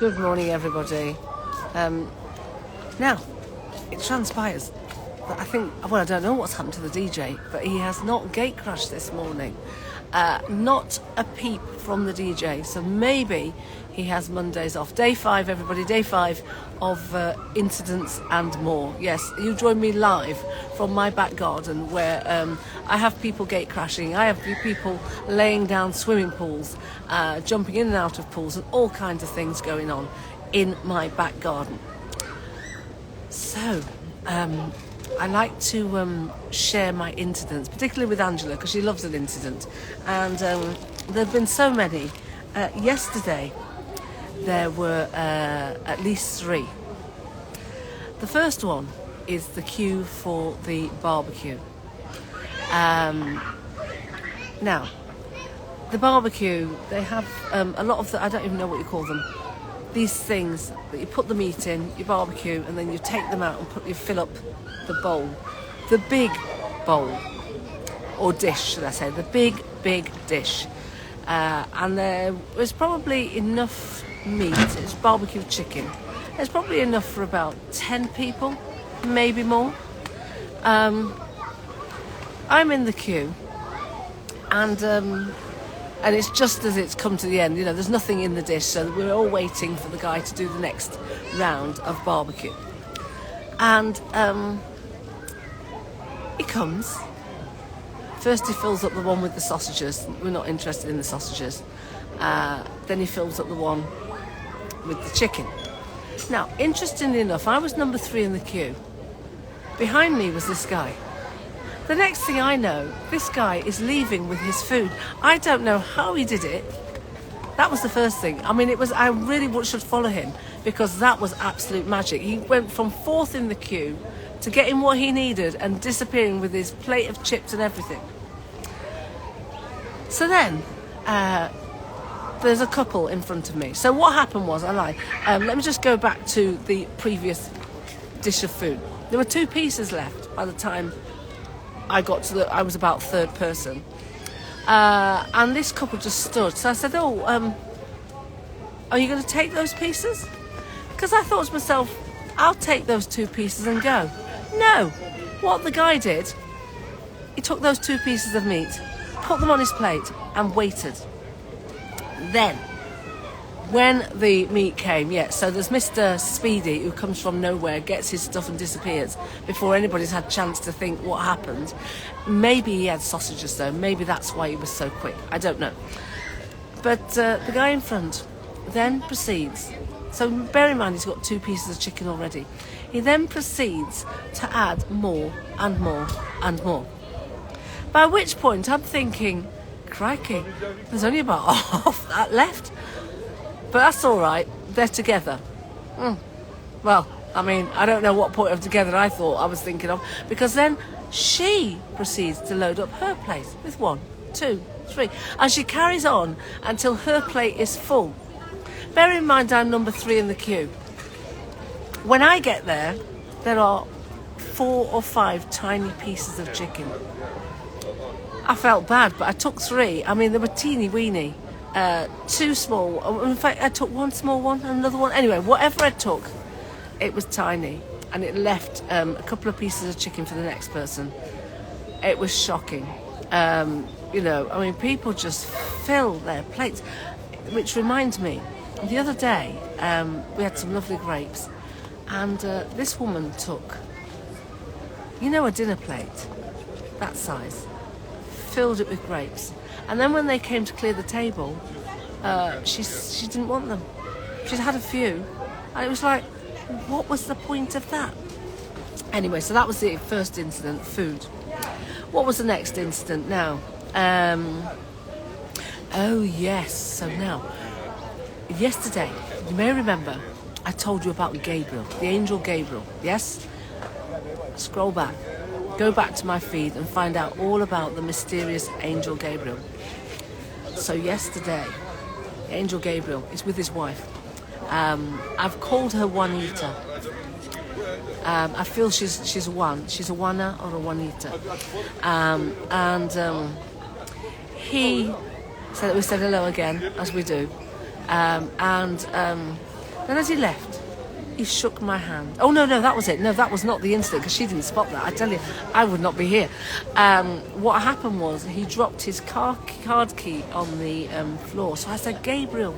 Good morning, everybody. Now, it transpires that I don't know what's happened to the DJ, but he has not gate crashed this morning. Not a peep from the DJ, so maybe he has Mondays off. Day 5, everybody, day 5 of incidents and more. Yes, you join me live from my back garden where I have people gate crashing, I have people laying down swimming pools, jumping in and out of pools, and all kinds of things going on in my back garden. So, I like to share my incidents, particularly with Angela, because she loves an incident. And there have been so many. Yesterday, there were at least 3. The first one is the queue for the barbecue. Now, the barbecue, they have a lot of I don't even know what you call them. These things that you put the meat in, you barbecue, and then you take them out and you fill up the bowl. The big bowl, or dish, should I say, the big dish. And there was probably enough meat, it's barbecue chicken. There's probably enough for about 10 people, maybe more. I'm in the queue, and it's just as it's come to the end, there's nothing in the dish, so we're all waiting for the guy to do the next round of barbecue. And he comes. First he fills up the one with the sausages. We're not interested in the sausages. Then he fills up the one with the chicken. Now, interestingly enough, I was number 3 in the queue. Behind me was this guy. The next thing I know, this guy is leaving with his food. I don't know how he did it. That was the first thing. I mean, I really should follow him, because that was absolute magic. He went from 4th in the queue to getting what he needed and disappearing with his plate of chips and everything. So then, there's a couple in front of me. So what happened was, let me just go back to the previous dish of food. There were 2 pieces left by the time I was about 3rd person. And this couple just stood. So I said, are you going to take those pieces? Because I thought to myself, I'll take those 2 pieces and go. No. What the guy did, he took those 2 pieces of meat, put them on his plate, and waited. Then, when the meat came, so there's Mr. Speedy, who comes from nowhere, gets his stuff and disappears before anybody's had a chance to think what happened. Maybe he had sausages though, maybe that's why he was so quick, I don't know. But the guy in front then proceeds, so bear in mind he's got 2 pieces of chicken already. He then proceeds to add more and more and more. By which point I'm thinking, crikey, there's only about half that left. But that's all right, they're together. Well, I mean, I don't know what point of together I was thinking of, because then she proceeds to load up her plate with 1, 2, 3. And she carries on until her plate is full. Bear in mind I'm number 3 in the queue. When I get there, there are 4 or 5 tiny pieces of chicken. I felt bad, but I took 3. I mean, they were teeny weeny. 2 small. In fact, I took 1 small one and another one. Anyway, whatever I took, it was tiny. And it left a couple of pieces of chicken for the next person. It was shocking. People just fill their plates. Which reminds me, the other day, we had some lovely grapes. And this woman took, a dinner plate, that size, filled it with grapes. And then when they came to clear the table, she didn't want them. She'd had a few. And it was like, what was the point of that? Anyway, so that was the first incident, food. What was the next incident now? Oh, yes. So now, yesterday, you may remember, I told you about Gabriel, the Angel Gabriel, yes? Scroll back. Go back to my feed and find out all about the mysterious Angel Gabriel. So yesterday, Angel Gabriel is with his wife. I've called her Juanita. I feel she's one. She's a Juana or a Juanita. He said that we said hello again, as we do. Then as he left, he shook my hand. Oh, no, that was it. No, that was not the incident, because she didn't spot that. I tell you, I would not be here. What happened was he dropped his card key on the floor. So I said, Gabriel,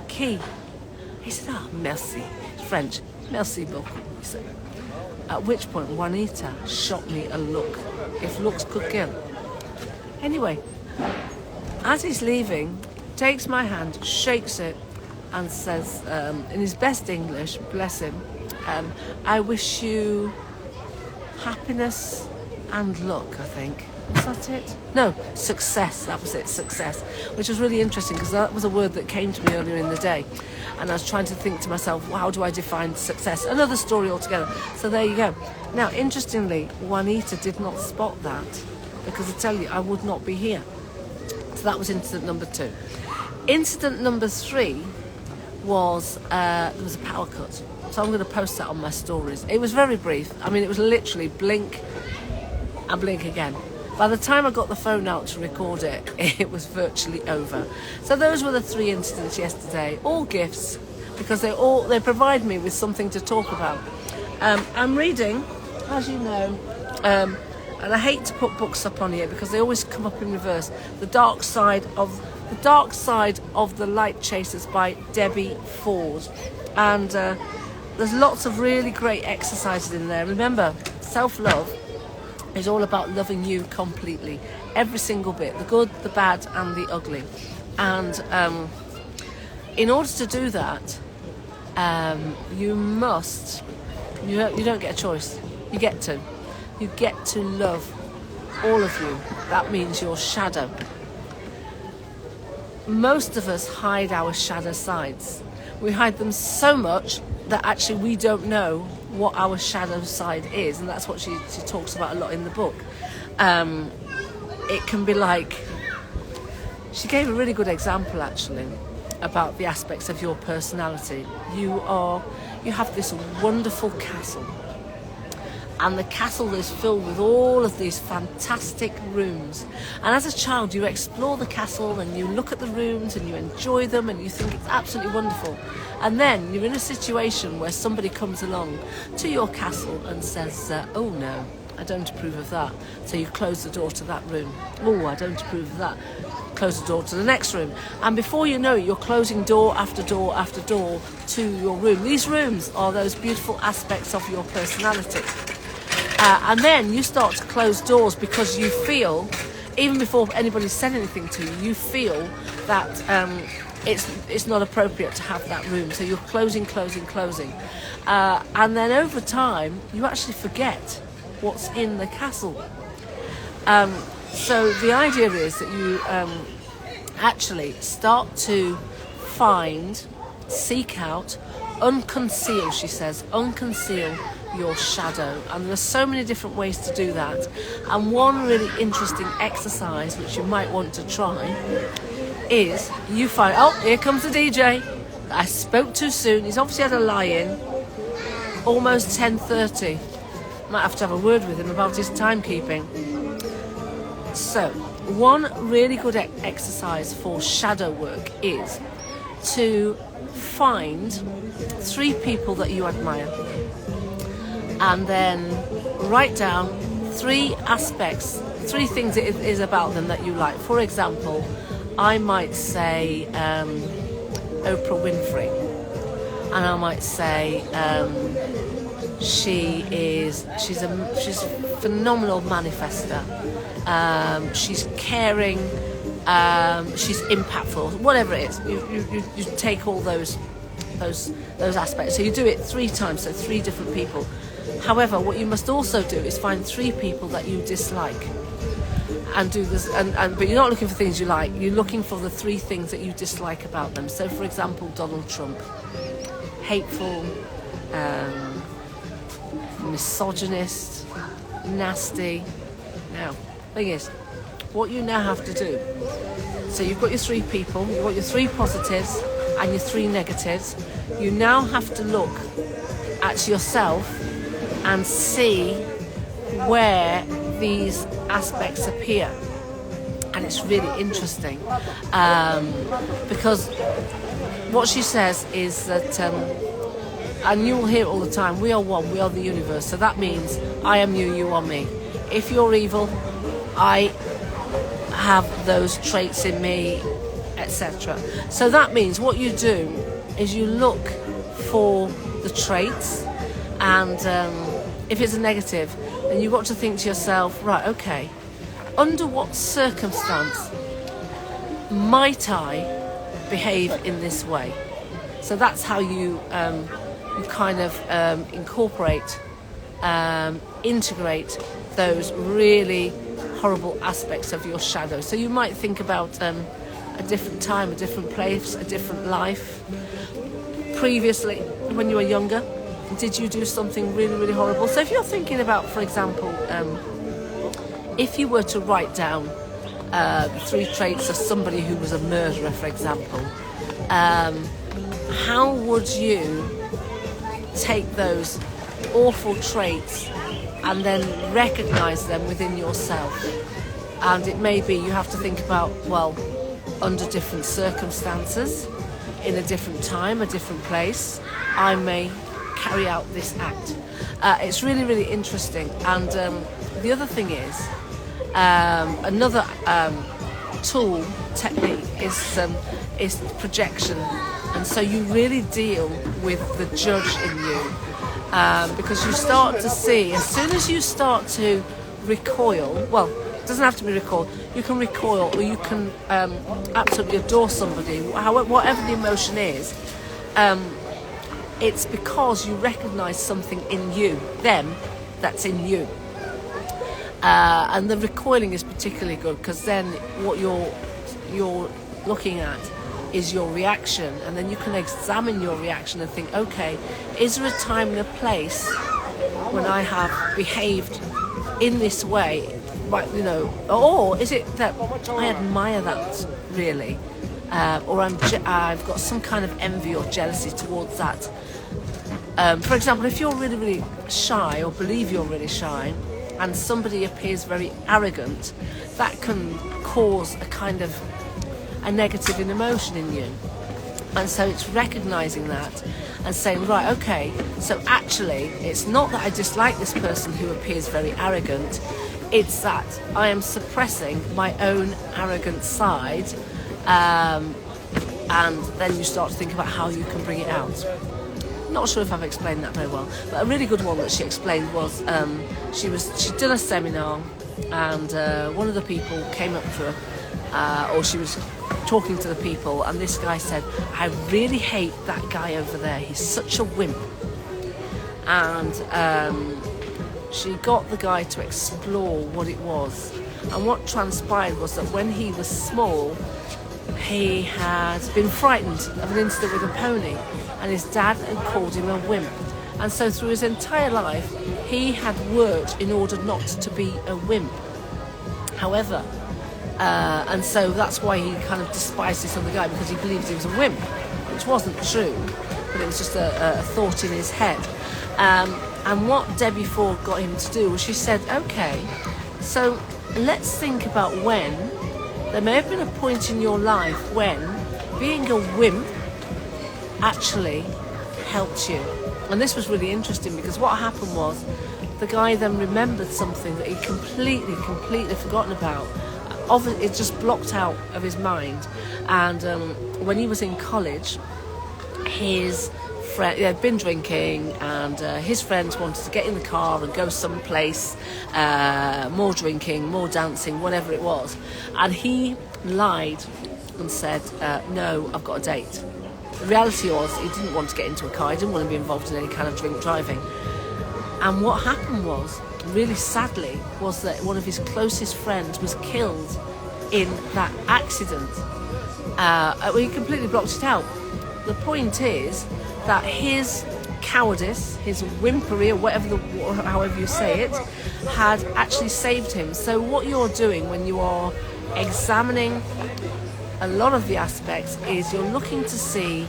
key. He said, merci. It's French. Merci beaucoup, he said. At which point, Juanita shot me a look. If looks could kill. Anyway, as he's leaving, takes my hand, shakes it, and says, in his best English, bless him, I wish you happiness and luck, I think. Was that it? No, success. That was it, success. Which was really interesting, because that was a word that came to me earlier in the day. And I was trying to think to myself, well, how do I define success? Another story altogether. So there you go. Now, interestingly, Juanita did not spot that, because I tell you, I would not be here. So that was incident number 2. Incident number 3 was, there was a power cut. So I'm going to post that on my stories. It was very brief. I mean, it was literally blink and blink again. By the time I got the phone out to record it, it was virtually over. So those were the 3 incidents yesterday, all gifts, because they provide me with something to talk about. I'm reading, as you know, and I hate to put books up on here because they always come up in reverse. The Dark Side of the Light Chasers by Debbie Ford, and there's lots of really great exercises in there. Remember, self-love is all about loving you completely, every single bit, the good, the bad, and the ugly. And in order to do that, you don't get a choice. You get to love all of you. That means your shadow. Most of us hide our shadow sides. We hide them so much that actually we don't know what our shadow side is, and that's what she talks about a lot in the book. It can be like, she gave a really good example actually about the aspects of your personality. You have this wonderful castle, and the castle is filled with all of these fantastic rooms, and as a child you explore the castle and you look at the rooms and you enjoy them and you think it's absolutely wonderful. And then you're in a situation where somebody comes along to your castle and says, oh no, I don't approve of that. So you close the door to that room. Oh, I don't approve of that. Close the door to the next room. And before you know it, you're closing door after door after door to your room. These rooms are those beautiful aspects of your personality. And then you start to close doors because you feel, even before anybody said anything to you, you feel that it's not appropriate to have that room. So you're closing. And then over time, you actually forget what's in the castle. So the idea is that you actually start to seek out, unconceal, she says, unconceal your shadow. And there are so many different ways to do that. And one really interesting exercise, which you might want to try, is you find, oh, here comes the DJ. I spoke too soon. He's obviously had a lie-in. Almost 10:30. Might have to have a word with him about his timekeeping. So, one really good exercise for shadow work is to find 3 people that you admire, and then write down 3 aspects, 3 things it is about them that you like. For example, I might say Oprah Winfrey, and I might say she's a phenomenal manifester. She's caring. She's impactful. Whatever it is, you take all those aspects. So you do it 3 times, so 3 different people. However, what you must also do is find 3 people that you dislike, and do this. But you're not looking for things you like. You're looking for the 3 things that you dislike about them. So, for example, Donald Trump, hateful, misogynist, nasty. Now, thing is, what you now have to do, so you've got your 3 people, you've got your 3 positives and your 3 negatives. You now have to look at yourself and see where these aspects appear. And it's really interesting, because what she says is that, and you will hear it all the time, we are one, we are the universe. So that means I am you, you are me. If you're evil, I have those traits in me, etc. So that means what you do is you look for the traits, and if it's a negative, then you've got to think to yourself, right, okay, under what circumstance might I behave in this way? So that's how you kind of incorporate, integrate those really horrible aspects of your shadow. So you might think about a different time, a different place, a different life. Previously, when you were younger, did you do something really, really horrible? So if you're thinking about, for example, if you were to write down 3 traits of somebody who was a murderer, for example, how would you take those awful traits and then recognize them within yourself? And it may be you have to think about, well, under different circumstances, in a different time, a different place, I may carry out this act. It's really, really interesting. And the other thing is, another tool, technique is projection. And so you really deal with the judge in you, because you start to see, as soon as you start to recoil, well, it doesn't have to be recoil, you can recoil, or you can absolutely adore somebody, whatever the emotion is, it's because you recognise something in you, them, that's in you. And the recoiling is particularly good, because then what you're looking at is your reaction, and then you can examine your reaction and think, okay, is there a time and a place when I have behaved in this way, right, you know, or is it that I admire that really, or I've got some kind of envy or jealousy towards that. For example, if you're really, really shy, or believe you're really shy, and somebody appears very arrogant, that can cause a kind of a negative emotion in you. And so it's recognizing that and saying, right, okay, so actually it's not that I dislike this person who appears very arrogant, it's that I am suppressing my own arrogant side, and then you start to think about how you can bring it out. Not sure if I've explained that very well, but a really good one that she explained was she'd done a seminar, and one of the people came up to her, or she was talking to the people, and this guy said, I really hate that guy over there, he's such a wimp. And she got the guy to explore what it was, and what transpired was that when he was small, he had been frightened of an incident with a pony, and his dad had called him a wimp. And so through his entire life, he had worked in order not to be a wimp. However, and so that's why he kind of despised this other guy, because he believed he was a wimp, which wasn't true, but it was just a thought in his head. And what Debbie Ford got him to do was, she said, okay, so let's think about when there may have been a point in your life when being a wimp actually helped you. And this was really interesting, because what happened was the guy then remembered something that he'd completely forgotten about. It just blocked out of his mind. And when he was in college, his friend, he had been drinking, and his friends wanted to get in the car and go someplace, more drinking, more dancing, whatever it was. And he lied and said, no, I've got a date. The reality was he didn't want to get into a car, he didn't want to be involved in any kind of drink driving. And what happened was, really sadly, was that one of his closest friends was killed in that accident. He completely blocked it out. The point is that his cowardice, his whimpery, or however you say it, had actually saved him. So what you're doing when you are examining a lot of the aspects is you're looking to see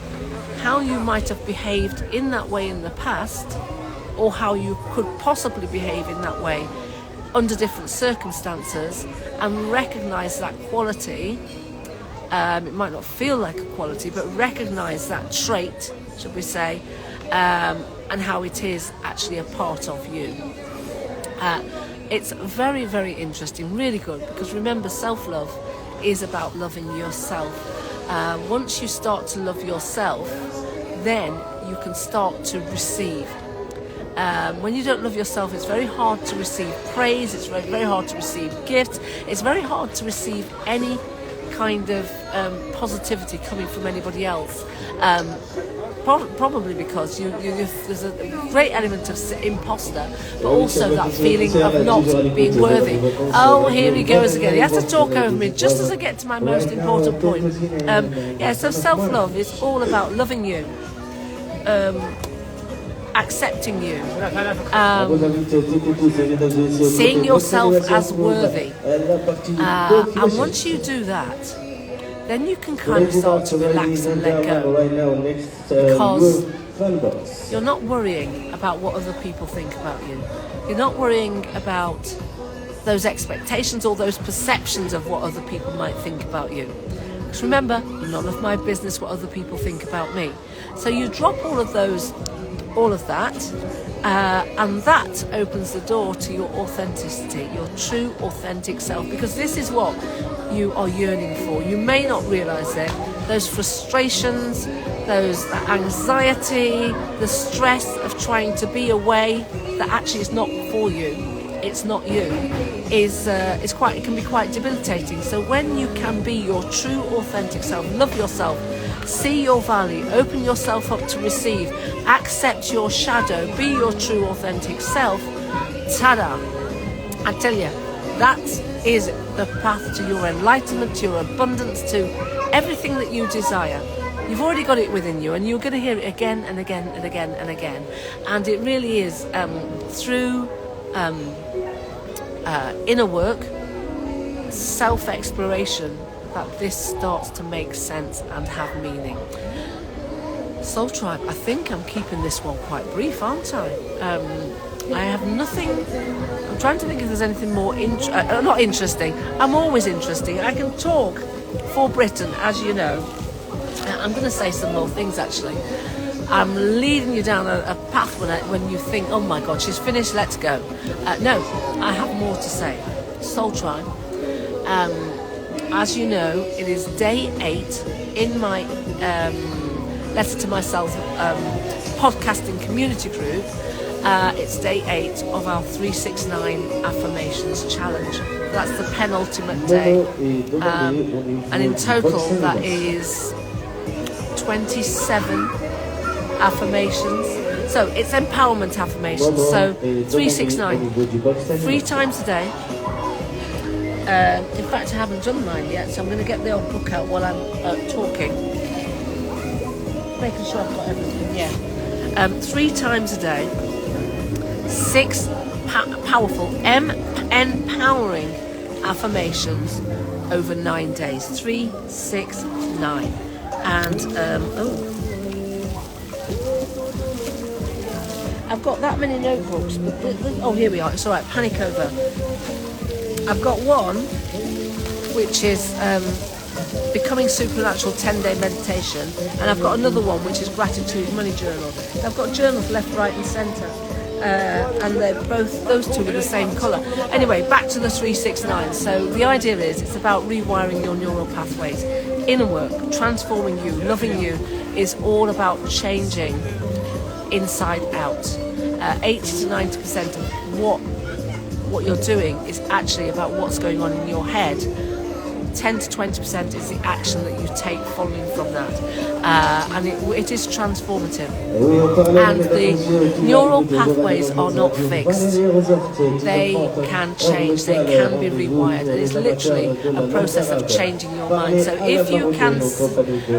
how you might have behaved in that way in the past, or how you could possibly behave in that way under different circumstances, and recognize that quality It might not feel like a quality, but recognize that trait, should we say, and how it is actually a part of you. It's very, very interesting, really good, because remember, self-love is about loving yourself. Once you start to love yourself, then you can start to receive. When you don't love yourself, it's very hard to receive praise, it's very, very hard to receive gifts, it's very hard to receive any kind of positivity coming from anybody else. Probably because there's a great element of imposter, but also that feeling of not being worthy. Oh, here he goes again. He has to talk over me just as I get to my most important point. So self-love is all about loving you, accepting you, seeing yourself as worthy. And once you do that, then you can kind of start to relax and let go, because you're not worrying about what other people think about you. You're not worrying about those expectations or those perceptions of what other people might think about you. Because remember, none of my business what other people think about me. So you drop all of that, and that opens the door to your authenticity, your true authentic self, because this is what you are yearning for. You may not realise it. Those frustrations, that anxiety, the stress of trying to be a way that actually is not for you, it's not you, it can be quite debilitating. So when you can be your true authentic self, love yourself, see your value, open yourself up to receive, accept your shadow, be your true authentic self, ta-da! I tell you, that is the path to your enlightenment, to your abundance, to everything that you desire. You've already got it within you, and you're going to hear it again and again and again and again. And it really is through inner work, self-exploration, that this starts to make sense and have meaning. Soul Tribe, I think I'm keeping this one quite brief, aren't I? I have nothing. I'm trying to think if there's anything more not interesting. I'm always interesting. I can talk for Britain, as you know. I'm going to say some more things, actually. I'm leading you down a path when you think, oh my God, she's finished, let's go. No, I have more to say. Soul Tribe. As you know, it is day 8 in my Letter to Myself podcasting community group. It's day 8 of our 369 affirmations challenge. That's the penultimate day. And in total, that is 27 affirmations. So it's empowerment affirmations. So 369, 3 times a day. In fact, I haven't done mine yet, so I'm going to get the old book out while I'm talking. Making sure I've got everything, yeah. 3 times a day. 6 powerful, empowering affirmations over 9 days. 3, 6, 9. And, I've got that many notebooks, but here we are, it's alright, panic over. I've got one, which is Becoming Supernatural 10-day meditation, and I've got another one, which is Gratitude Money Journal. I've got journals left, right and centre, and they're both, those two are the same colour. Anyway, back to the 369. So the idea is, it's about rewiring your neural pathways. Inner work, transforming you, loving you, is all about changing inside out. 80 to 90% of what you're doing is actually about what's going on in your head. 10 to 20% is the action that you take following from that, and it is transformative. And the neural pathways are not fixed. They can change, they can be rewired, and it's literally a process of changing your mind. So if you can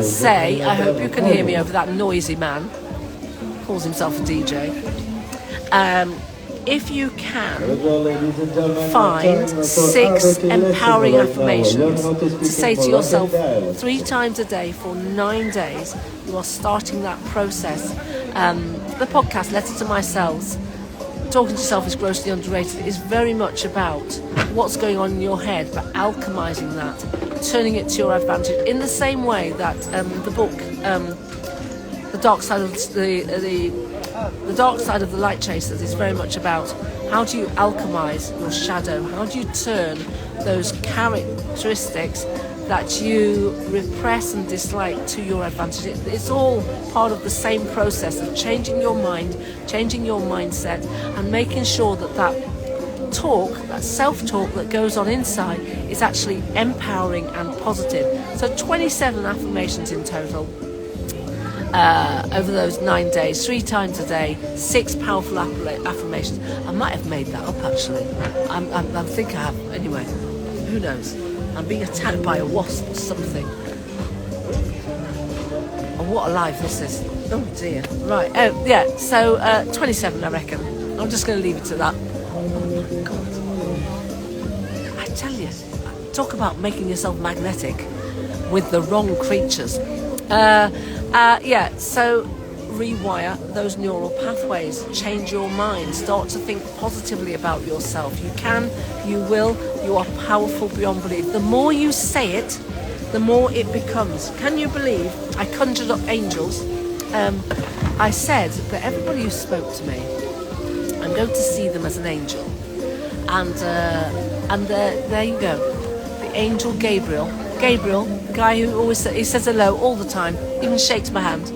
say, I hope you can hear me over that noisy man, calls himself a DJ, if you can find 6 empowering affirmations to say to yourself 3 times a day for 9 days, you are starting that process. The podcast, Letter to Myself, talking to yourself is grossly underrated is very much about what's going on in your head, but alchemizing that, turning it to your advantage. In the same way that the book, the dark side of the dark side of the light chasers is very much about how do you alchemize your shadow? How do you turn those characteristics that you repress and dislike to your advantage? It's all part of the same process of changing your mind, changing your mindset, and making sure that that talk, that self-talk that goes on inside is actually empowering and positive. So 27 affirmations in total. Over those 9 days, 3 times a day, 6 powerful affirmations. I might have made that up actually. I think I have. Anyway, who knows? I'm being attacked by a wasp or something. Oh, what a life this is. Oh dear. Right. Yeah. So 27, I reckon. I'm just going to leave it to that. Oh my God. I tell you, talk about making yourself magnetic with the wrong creatures. Yeah, so rewire those neural pathways, change your mind, start to think positively about yourself. You can, you will, you are powerful beyond belief. The more you say it, the more it becomes. Can you believe I conjured up angels? I said that everybody who spoke to me, I'm going to see them as an angel. And there you go, the Angel Gabriel, the guy who always he says hello all the time, even shakes my hand.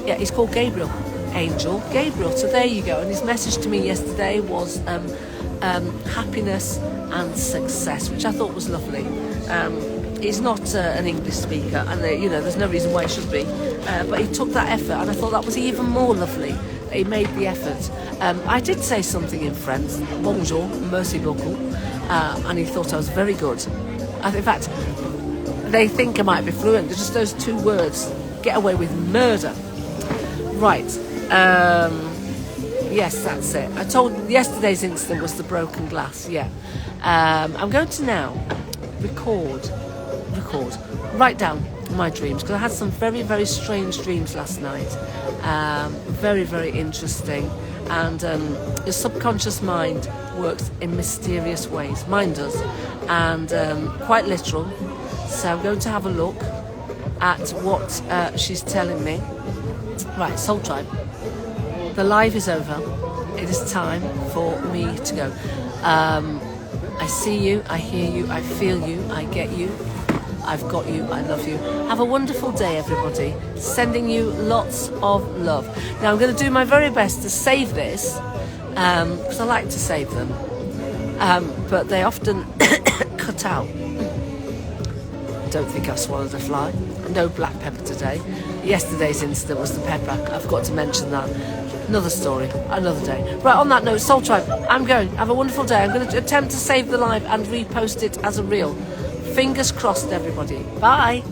Yeah, he's called Gabriel, Angel Gabriel. So there you go. And his message to me yesterday was happiness and success, which I thought was lovely. He's not an English speaker, and there's no reason why he should be. But he took that effort, and I thought that was even more lovely. He made the effort. I did say something in French, bonjour, merci beaucoup, and he thought I was very good. In fact, they think I might be fluent. Just those 2 words get away with murder. Right. Yes, that's it. I told yesterday's incident was the broken glass. Yeah. I'm going to now write down my dreams, because I had some very, very strange dreams last night. Very, very interesting. And your subconscious mind works in mysterious ways. Mine does. And quite literal. So I'm going to have a look at what she's telling me. Right, Soul Tribe. The live is over. It is time for me to go. I see you, I hear you, I feel you, I get you. I've got you, I love you. Have a wonderful day, everybody. Sending you lots of love. Now I'm going to do my very best to save this, because I like to save them. But they often cut out. Don't think I've swallowed a fly. No black pepper today. Yesterday's incident was the pepper. I forgot to mention that. Another story, another day. Right, on that note, Soul Tribe, I'm going. Have a wonderful day. I'm going to attempt to save the live and repost it as a reel. Fingers crossed, everybody. Bye.